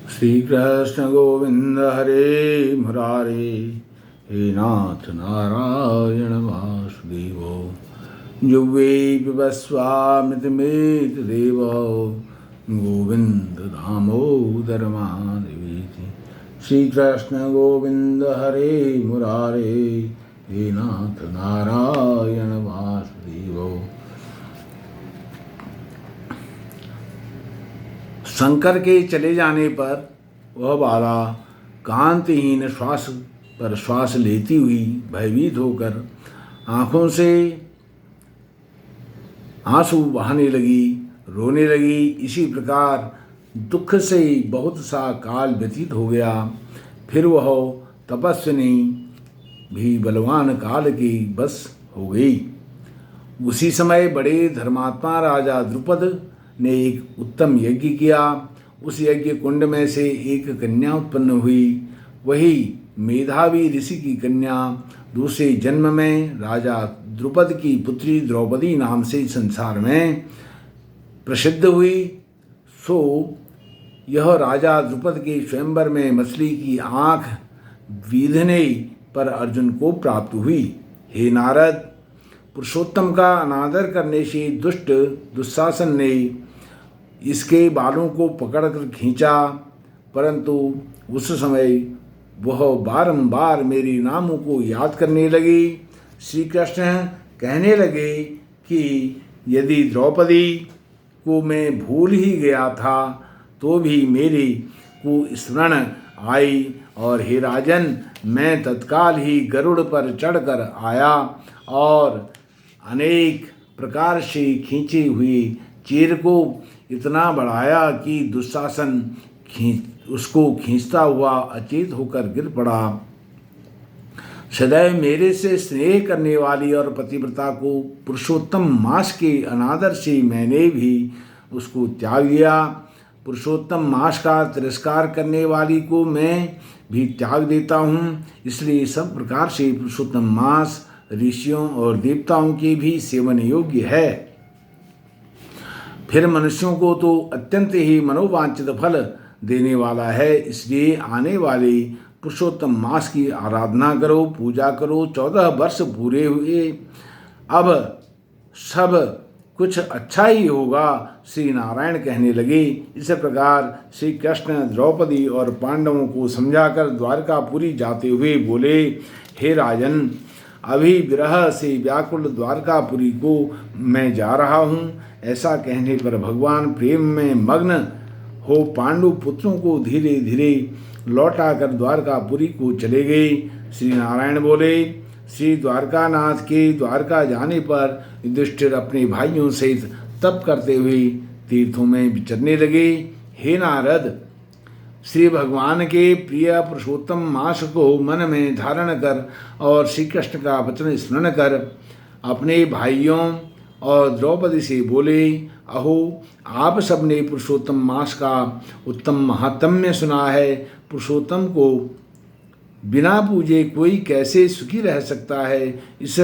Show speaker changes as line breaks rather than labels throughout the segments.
श्री कृष्ण गोविंद हरे मुरारे, हे नाथ नारायण वासुदेव। जुवे पिबस्वामितमेत देव, गोविंद दामोदर माधवेति। श्री कृष्ण गोविंद हरे मुरारे, हे नाथ नारायण वासुदेव। शंकर के चले जाने पर वह बाला कांतिहीन श्वास पर श्वास लेती हुई भयभीत होकर आंखों से आंसू बहाने लगी, रोने लगी। इसी प्रकार दुख से बहुत सा काल व्यतीत हो गया। फिर वह तपस्विनी भी बलवान काल की बस हो गई। उसी समय बड़े धर्मात्मा राजा द्रुपद ने एक उत्तम यज्ञ किया। उस यज्ञ कुंड में से एक कन्या उत्पन्न हुई। वही मेधावी ऋषि की कन्या दूसरे जन्म में राजा द्रुपद की पुत्री द्रौपदी नाम से संसार में प्रसिद्ध हुई। सो यह राजा द्रुपद के स्वयंवर में मछली की आँख बीधने पर अर्जुन को प्राप्त हुई। हे नारद, पुरुषोत्तम का अनादर करने से दुष्ट दुशासन ने इसके बालों को पकड़कर खींचा, परंतु उस समय वह बारंबार मेरे नामों को याद करने लगी। श्री कृष्ण कहने लगे कि यदि द्रौपदी को मैं भूल ही गया था तो भी मेरी को स्मरण आई, और हे राजन, मैं तत्काल ही गरुड़ पर चढ़कर आया और अनेक प्रकार से खींची हुई चीर को इतना बढ़ाया कि दुशासन उसको खींचता हुआ अचेत होकर गिर पड़ा। सदैव मेरे से स्नेह करने वाली और पतिव्रता को पुरुषोत्तम मास के अनादर से मैंने भी उसको त्याग दिया। पुरुषोत्तम मास का तिरस्कार करने वाली को मैं भी त्याग देता हूँ। इसलिए सब प्रकार से पुरुषोत्तम मास ऋषियों और देवताओं के भी सेवन योग्य है। फिर मनुष्यों को तो अत्यंत ही मनोवांछित फल देने वाला है। इसलिए आने वाले पुरुषोत्तम मास की आराधना करो, पूजा करो। 14 वर्ष पूरे हुए, अब सब कुछ अच्छा ही होगा। श्री नारायण कहने लगे। इस प्रकार श्री कृष्ण द्रौपदी और पांडवों को समझाकर द्वारकापुरी जाते हुए बोले, हे राजन, अभी विरह से व्याकुल द्वारकापुरी को मैं जा रहा हूँ। ऐसा कहने पर भगवान प्रेम में मग्न हो पांडु पुत्रों को धीरे धीरे लौटाकर द्वारकापुरी को चले गए। श्री नारायण बोले, श्री द्वारकानाथ के द्वारका जाने पर युधिष्ठिर अपने भाइयों सहित तप करते हुए तीर्थों में विचरने लगे। हे नारद, श्री भगवान के प्रिय पुरुषोत्तम मास को मन में धारण कर और श्री कृष्ण का वचन स्मरण कर अपने भाइयों और द्रौपदी से बोले, अहो, आप सबने पुरुषोत्तम मास का उत्तम महात्म्य सुना है। पुरुषोत्तम को बिना पूजे कोई कैसे सुखी रह सकता है। इस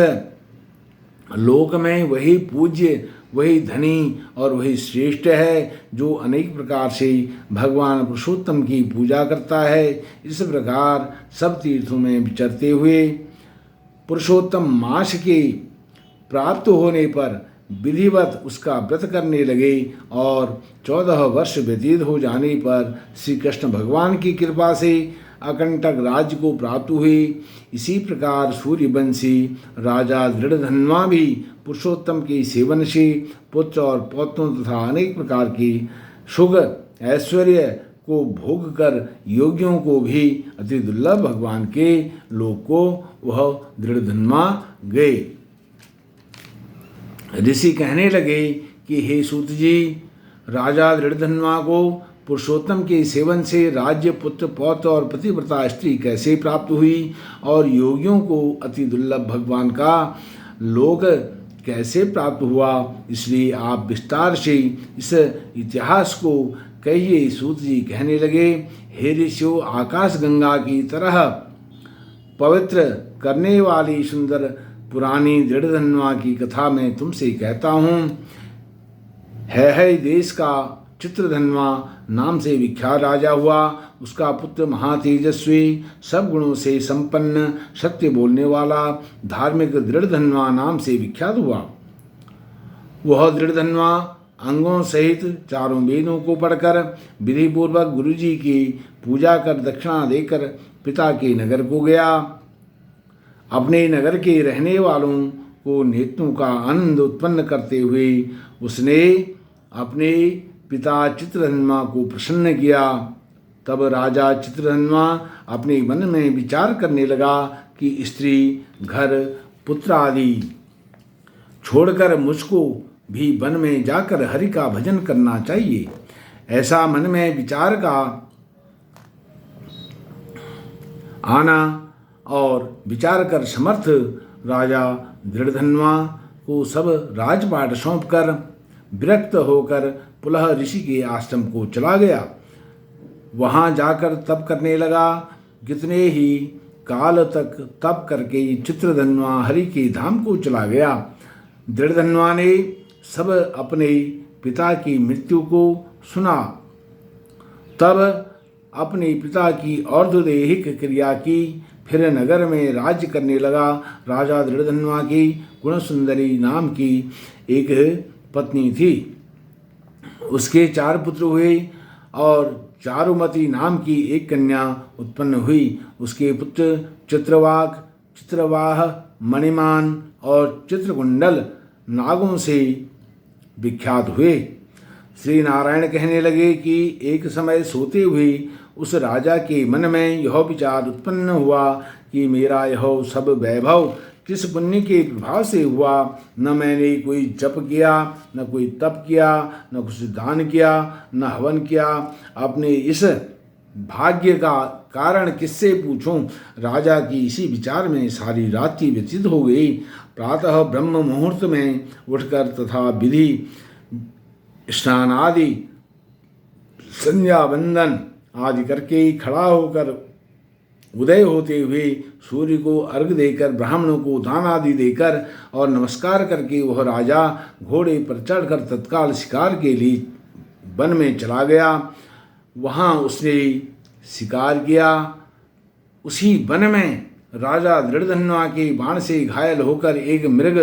लोक में वही पूज्य, वही धनी और वही श्रेष्ठ है जो अनेक प्रकार से भगवान पुरुषोत्तम की पूजा करता है। इस प्रकार सब तीर्थों में विचरते हुए पुरुषोत्तम मास के प्राप्त होने पर विधिवत उसका व्रत करने लगे और 14 वर्ष व्यतीत हो जाने पर श्री कृष्ण भगवान की कृपा से अकंटक राज्य को प्राप्त हुए। इसी प्रकार सूर्यवंशी राजा दृढ़धन्वा भी पुरुषोत्तम के सेवन से पुत्र और पौत्रों तथा अनेक प्रकार की सुख ऐश्वर्य को भोग कर योगियों को भी अति दुर्लभ भगवान के लोक को वह दृढ़धन्वा गए। ऋषि कहने लगे कि हे सूत जी, राजा दृढ़धन्वा को पुरुषोत्तम के सेवन से राज्य, पुत्र, पौत्र और पतिव्रता स्त्री कैसे प्राप्त हुई और योगियों को अति दुर्लभ भगवान का लोक कैसे प्राप्त हुआ। इसलिए आप विस्तार से इस इतिहास को कहिए। सूत जी कहने लगे, हे ऋषियों, आकाश गंगा की तरह पवित्र करने वाली सुंदर पुरानी दृढ़धन्वा की कथा मैं तुमसे कहता हूँ। है देश का चित्रधन्वा नाम से विख्यात राजा हुआ। उसका पुत्र महातेजस्वी, सब गुणों से संपन्न, सत्य बोलने वाला, धार्मिक दृढ़धन्वा नाम से विख्यात हुआ। वह दृढ़धन्वा अंगों सहित चारों वेदों को पढ़कर विधिपूर्वक गुरुजी की पूजा कर दक्षिणा देकर पिता के नगर को गया। अपने नगर के रहने वालों को नेत्रों का आनंद उत्पन्न करते हुए उसने अपने पिता चित्रधन्वा को प्रसन्न किया। तब राजा चित्रधन्वा अपने मन में विचार करने लगा कि स्त्री, घर, पुत्र आदि छोड़कर मुझको भी वन में जाकर हरि का भजन करना चाहिए। ऐसा मन में विचार का आना और विचार कर समर्थ राजा दृढ़धन्वा को सब राजपाट सौंपकर विरक्त होकर पुनः ऋषि के आश्रम को चला गया। वहाँ जाकर तप करने लगा। कितने ही काल तक तप करके चित्रधन्वा हरि के धाम को चला गया। दृढ़धन्वा ने सब अपने पिता की मृत्यु को सुना, तब अपने पिता की अर्धदैहिक क्रिया की, फिर नगर में राज्य करने लगा। राजा दृढ़धन्वा की गुणसुंदरी नाम की एक पत्नी थी। उसके 4 पुत्र हुए और चारुमती नाम की एक कन्या उत्पन्न हुई। उसके पुत्र चित्रवाक, चित्रवाह, मणिमान और चित्रकुंडल नागों से विख्यात हुए। श्री नारायण कहने लगे कि एक समय सोते हुए उस राजा के मन में यह विचार उत्पन्न हुआ कि मेरा यह सब वैभव किस पुण्य के प्रभाव से हुआ। न मैंने कोई जप किया, न कोई तप किया, न कुछ दान किया, न हवन किया। अपने इस भाग्य का कारण किससे पूछूं। राजा की इसी विचार में सारी रात्रि व्यतीत हो गई। प्रातः ब्रह्म मुहूर्त में उठकर तथा विधि स्नान आदि संध्या वंदन आदि करके खड़ा होकर उदय होते हुए सूर्य को अर्घ्य देकर, ब्राह्मणों को दान आदि देकर और नमस्कार करके वह राजा घोड़े पर चढ़कर तत्काल शिकार के लिए वन में चला गया। वहाँ उसने शिकार किया। उसी वन में राजा दृढ़धन्वा के बाण से घायल होकर एक मृग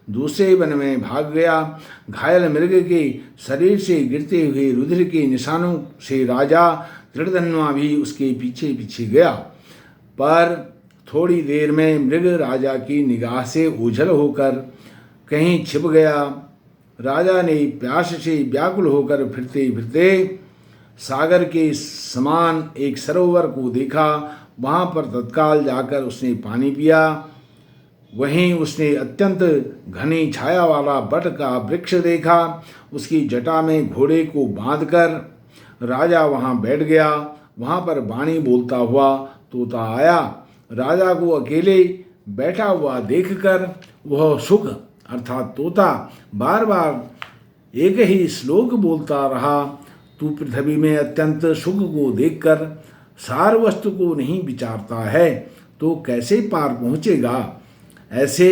दूसरे वन में भाग गया। घायल मृग के शरीर से गिरते हुए रुधिर के निशानों से राजा दृढ़धन्वा भी उसके पीछे पीछे गया, पर थोड़ी देर में मृग राजा की निगाह से ओझल होकर कहीं छिप गया। राजा ने प्यास से व्याकुल होकर फिरते फिरते सागर के समान एक सरोवर को देखा। वहाँ पर तत्काल जाकर उसने पानी पिया। वहीं उसने अत्यंत घनी छाया वाला बट का वृक्ष देखा। उसकी जटा में घोड़े को बांधकर राजा वहाँ बैठ गया। वहाँ पर वाणी बोलता हुआ तोता आया। राजा को अकेले बैठा हुआ देखकर वह सुख अर्थात तोता बार बार एक ही श्लोक बोलता रहा। तू पृथ्वी में अत्यंत सुख को देखकर सार वस्तु को नहीं विचारता है तो कैसे पार पहुँचेगा। ऐसे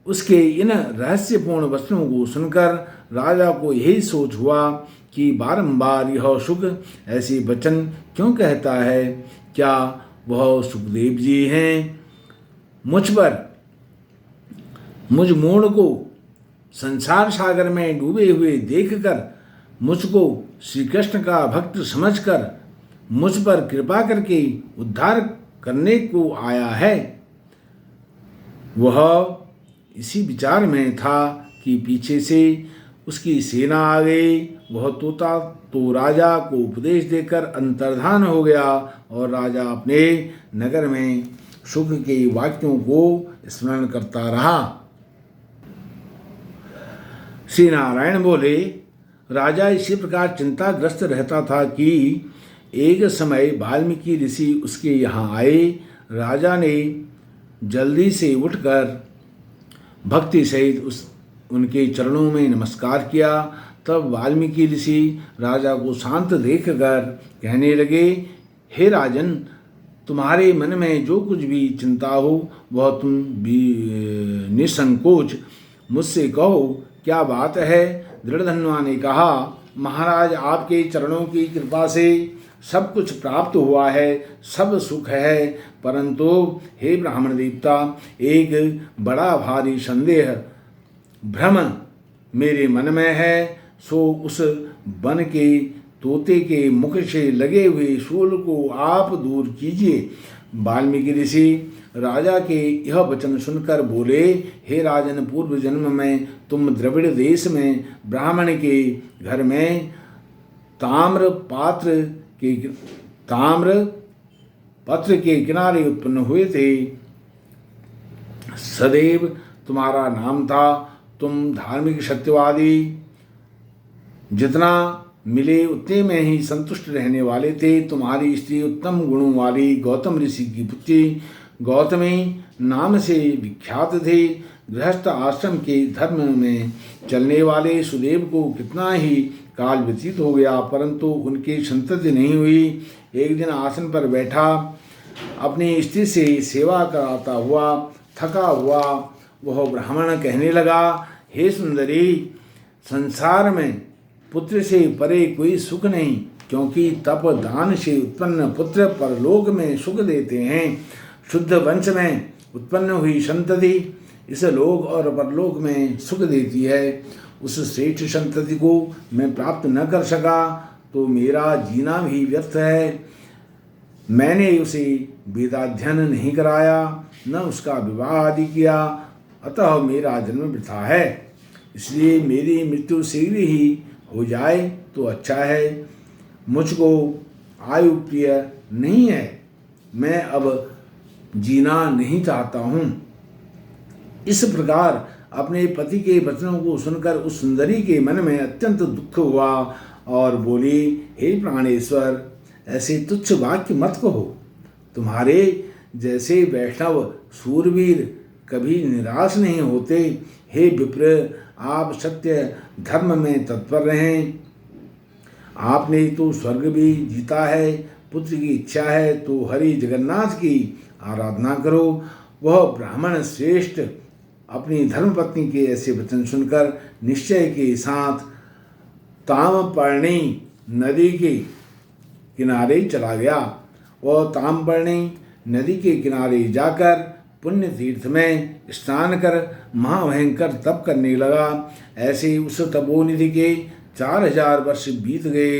उसके इन रहस्यपूर्ण वचनों को सुनकर राजा को यही सोच हुआ कि बारंबार यह सुख ऐसे वचन क्यों कहता है। क्या वह सुखदेव जी हैं। मुझ मूढ़ को संसार सागर में डूबे हुए देखकर मुझको श्री कृष्ण का भक्त समझकर मुझ पर कृपा करके उद्धार करने को आया है। वह इसी विचार में था कि पीछे से उसकी सेना आ गई। वह तोता तो राजा को उपदेश देकर अंतर्धान हो गया और राजा अपने नगर में सुख के वाक्यों को स्मरण करता रहा। श्री नारायण बोले, राजा इसी प्रकार चिंताग्रस्त रहता था कि एक समय वाल्मीकि ऋषि उसके यहाँ आए। राजा ने जल्दी से उठकर भक्ति सहित उनके चरणों में नमस्कार किया। तब वाल्मीकि ऋषि राजा को शांत देखकर कहने लगे, हे राजन, तुम्हारे मन में जो कुछ भी चिंता हो वह तुम भी निसंकोच मुझसे कहो, क्या बात है। दृढ़धन्वा ने कहा, महाराज आपके चरणों की कृपा से सब कुछ प्राप्त हुआ है, सब सुख है, परंतु हे ब्राह्मण देवता, एक बड़ा भारी संदेह भ्रम मेरे मन में है। सो उस वन के तोते के मुख से लगे हुए शूल को आप दूर कीजिए। वाल्मीकि ऋषि राजा के यह वचन सुनकर बोले, हे राजन, पूर्व जन्म में तुम द्रविड़ देश में ब्राह्मण के घर में ताम्र पत्र के किनारे उत्पन्न हुए थे। सदैव तुम्हारा नाम था। तुम धार्मिक सत्यवादी, जितना मिले उतने में ही संतुष्ट रहने वाले थे। तुम्हारी स्त्री उत्तम गुणों वाली गौतम ऋषि की पुत्री गौतमी नाम से विख्यात थे। गृहस्थ आश्रम के धर्म में चलने वाले सुदेव को कितना ही काल व्यतीत हो गया, परंतु उनकी संतति नहीं हुई। एक दिन आसन पर बैठा अपनी स्त्री से सेवा कराता हुआ थका हुआ वह ब्राह्मण कहने लगा, हे सुंदरी, संसार में पुत्र से परे कोई सुख नहीं, क्योंकि तप दान से उत्पन्न पुत्र परलोक में सुख देते हैं। शुद्ध वंश में उत्पन्न हुई संतति इस लोक और परलोक में सुख देती है। उस श्रेष्ठ संतति को मैं प्राप्त न कर सका तो मेरा जीना भी व्यर्थ है। मैंने उसे वेदाध्ययन नहीं कराया, न उसका विवाह आदि किया, अतः मेरा जन्म वृथा है। इसलिए मेरी मृत्यु शीघ्र ही हो जाए तो अच्छा है। मुझको आयु प्रिय नहीं है, मैं अब जीना नहीं चाहता हूँ। इस प्रकार अपने पति के वचनों को सुनकर उस सुंदरी के मन में अत्यंत दुख हुआ और बोली, हे प्राणेश्वर, ऐसे तुच्छ वाक्य मत कहो। तुम्हारे जैसे वैष्णव सूरवीर कभी निराश नहीं होते। हे विप्र, आप सत्य धर्म में तत्पर रहें। आपने तो स्वर्ग भी जीता है, पुत्र की इच्छा है तो हरि जगन्नाथ की आराधना करो। वह ब्राह्मण श्रेष्ठ अपनी धर्मपत्नी के ऐसे वचन सुनकर निश्चय के साथ ताम्रपर्णी नदी के किनारे चला गया। वह ताम्रपर्णी नदी के किनारे जाकर पुण्य तीर्थ में स्नान कर महाभयंकर तप करने लगा। ऐसे उस तपोनिधि के 4000 वर्ष बीत गए।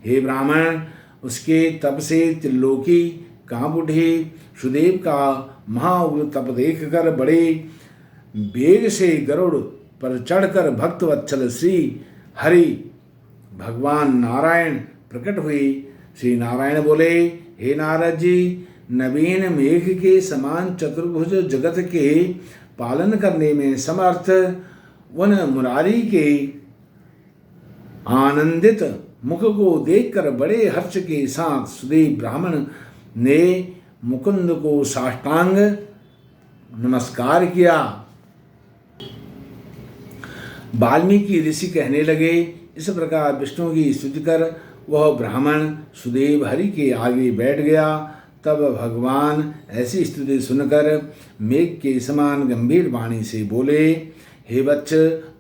हे ब्राह्मण, उसके तप से त्रिलोकी कांप उठे। सुदेव का महाउग्र तप देखकर बड़े वेग से गरुड़ पर चढ़कर भक्तवत्सल श्री हरि भगवान नारायण प्रकट हुए। श्री नारायण बोले, हे नारद जी, नवीन मेघ के समान चतुर्भुज जगत के पालन करने में समर्थ उन मुरारी के आनंदित मुख को देखकर बड़े हर्ष के साथ सुदेव ब्राह्मण ने मुकुंद को साष्टांग नमस्कार किया। वाल्मीकि ऋषि कहने लगे, इस प्रकार विष्णु की स्तुति कर वह ब्राह्मण सुदेव हरि के आगे बैठ गया। तब भगवान ऐसी स्तुति सुनकर मेघ के समान गंभीर वाणी से बोले, हे वत्स,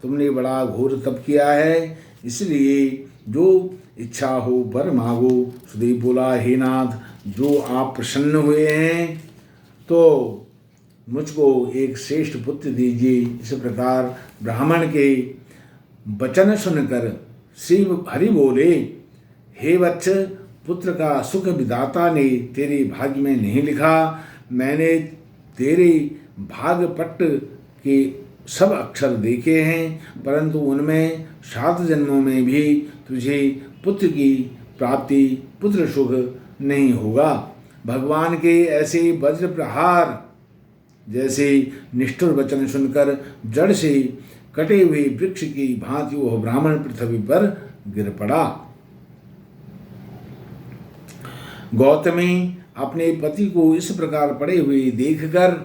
तुमने बड़ा घोर तप किया है, इसलिए जो इच्छा हो वर मांगो। सुदेव बोला, हे नाथ, जो आप प्रसन्न हुए हैं तो मुझको एक श्रेष्ठ पुत्र दीजिए। इस प्रकार ब्राह्मण के वचन सुनकर श्री हरि बोले, हे वत्स, पुत्र का सुख विधाता ने तेरे भाग्य में नहीं लिखा। मैंने तेरे भाग्यपट्ट के सब अक्षर देखे हैं, परंतु उनमें 7 जन्मों में भी तुझे पुत्र की प्राप्ति, पुत्र सुख नहीं होगा। भगवान के ऐसे वज्र प्रहार जैसे निष्ठुर वचन सुनकर जड़ से कटे हुए वृक्ष की भांति वह ब्राह्मण पृथ्वी पर गिर पड़ा। गौतमी अपने पति को इस प्रकार पड़े हुए देखकर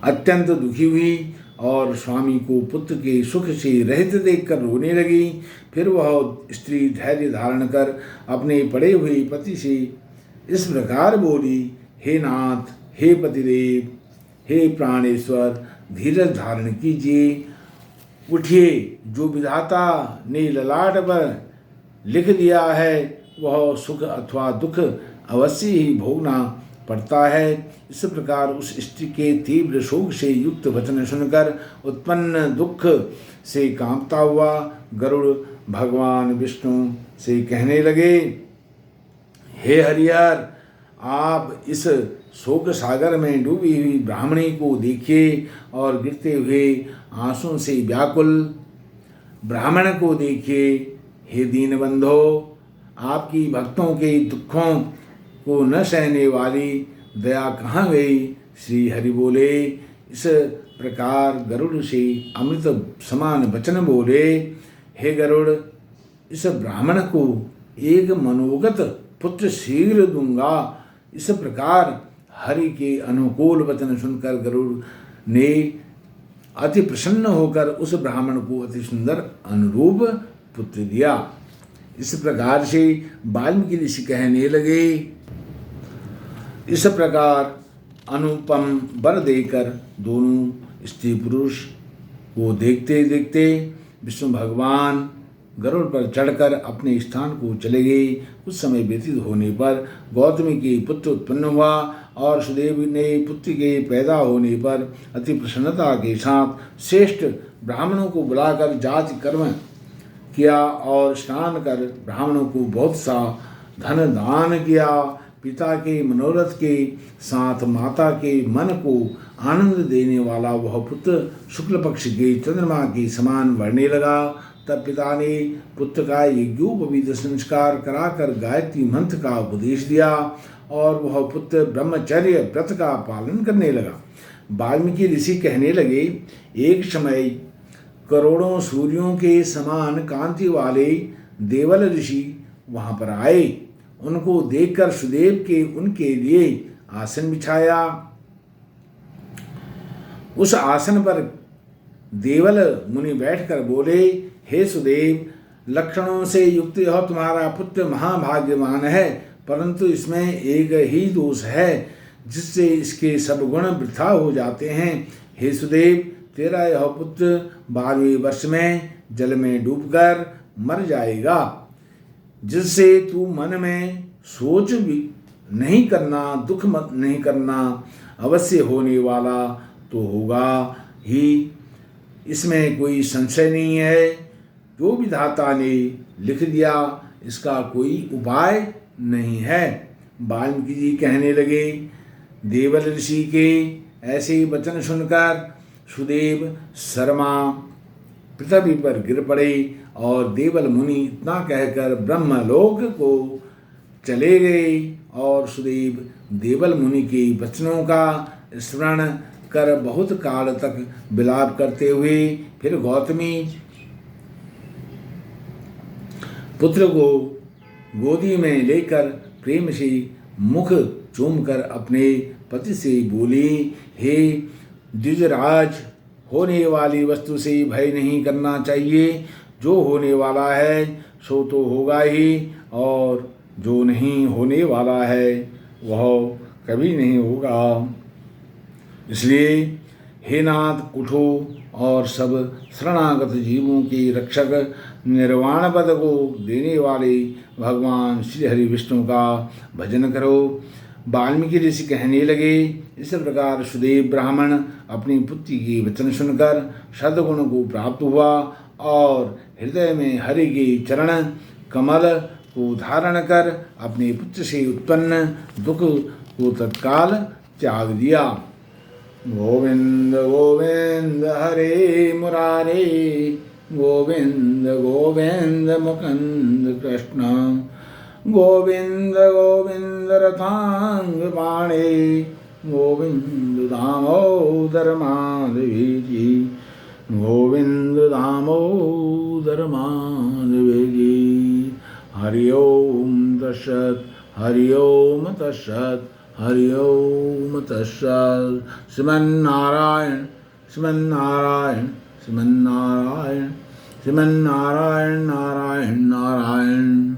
अत्यंत दुखी हुई और स्वामी को पुत्र के सुख से रहित देखकर रोने लगी। फिर वह स्त्री धैर्य धारण कर अपने पड़े हुए पति से इस प्रकार बोली, हे नाथ, हे पतिदेव, हे प्राणेश्वर, धीरज धारण कीजिए उठिए, जो विधाता ने ललाट पर लिख दिया है वह सुख अथवा दुख अवश्य ही भोगना पड़ता है। इस प्रकार उस स्त्री के तीव्र शोक से युक्त वचन सुनकर उत्पन्न दुख से कांपता हुआ गरुड़ भगवान विष्णु से कहने लगे, हे हरिहर, आप इस शोक सागर में डूबी हुई ब्राह्मणी को देखिए और गिरते हुए आंसुओं से व्याकुल ब्राह्मण को देखिए। हे दीनबंधो, आपकी भक्तों के दुखों को न सहने वाली दया कहाँ गई? श्री हरि बोले। इस प्रकार गरुड़ से अमृत समान वचन बोले, हे गरुड़, इस ब्राह्मण को एक मनोगत पुत्र शीघ्र दूंगा। इस प्रकार हरि के अनुकूल वचन सुनकर गरुड़ ने अति प्रसन्न होकर उस ब्राह्मण को अति सुंदर अनुरूप पुत्र दिया। इस प्रकार से वाल्मीकि ऋषि कहने लगे, इस प्रकार अनुपम वर देकर दोनों स्त्री पुरुष को देखते देखते विष्णु भगवान गरुड़ पर चढ़कर अपने स्थान को चले गए। कुछ समय व्यतीत होने पर गौतमी के पुत्र उत्पन्न हुआ और सुदेव ने पुत्र के पैदा होने पर अति प्रसन्नता के साथ श्रेष्ठ ब्राह्मणों को बुलाकर जाति कर्म किया और स्नान कर ब्राह्मणों को बहुत सा धन दान किया। पिता के मनोरथ के साथ माता के मन को आनंद देने वाला वह पुत्र शुक्ल पक्ष के चंद्रमा के समान बढ़ने लगा। तब पिता ने पुत्र का यज्ञोपवीत संस्कार कराकर गायत्री मंत्र का उपदेश दिया और वह पुत्र ब्रह्मचर्य व्रत का पालन करने लगा। वाल्मीकि ऋषि कहने लगे, एक समय करोड़ों सूर्यों के समान कांति वाले देवल ऋषि वहां पर आए। उनको देखकर सुदेव के उनके लिए आसन बिछाया। उस आसन पर देवल मुनि बैठकर बोले, हे सुदेव, लक्षणों से युक्त यह तुम्हारा पुत्र महाभाग्यवान है, परंतु इसमें एक ही दोष है जिससे इसके सब गुण वृथा हो जाते हैं। हे सुदेव, तेरा यह पुत्र 12वें वर्ष में जल में डूबकर मर जाएगा, जिससे तू मन में सोच भी नहीं करना, दुख मत नहीं करना, अवश्य होने वाला तो होगा ही, इसमें कोई संशय नहीं है। जो विधाता ने लिख दिया इसका कोई उपाय नहीं है। वाल्मीकि जी कहने लगे, देवल ऋषि के ऐसे वचन सुनकर सुदेव शर्मा पृथ्वी पर गिर पड़े और देवल मुनि इतना कहकर ब्रह्मलोक को चले गए और सुदेव देवल मुनि के वचनों का स्मरण कर बहुत काल तक विलाप करते हुए फिर गौतमी पुत्र को गोदी में लेकर प्रेम से मुख चूमकर अपने पति से बोली, हे द्विजराज, होने वाली वस्तु से भय नहीं करना चाहिए। जो होने वाला है सो तो होगा ही, और जो नहीं होने वाला है वह कभी नहीं होगा। इसलिए हे नाथ, उठो और सब शरणागत जीवों के रक्षक निर्वाण पद को देने वाले भगवान श्री हरि विष्णु का भजन करो। वाल्मीकि ऋषि कहने लगे, इस प्रकार सुदेव ब्राह्मण अपनी पुत्री की वचन सुनकर सद्गुण को प्राप्त हुआ और हृदय में हरि के चरण कमल को धारण कर अपने पुत्र से उत्पन्न दुख को तत्काल त्याग दिया। गोविंद गोविंद हरे मुरारे, गोविंद गोविंद मुकुंद कृष्ण, गोविंद गोविंद रथांग बाणे, गोविंद दामोदर माधवी जी, गोविंद दामोदर माधवी जी। हरि ओम तत्सत्, हरि ओम तत्सत्, हरि ओम तत्सत्। श्रीमन्नारायण श्रीमन्नारायण श्रीमन्नारायण श्रीमन्नारायण नारायण नारायण।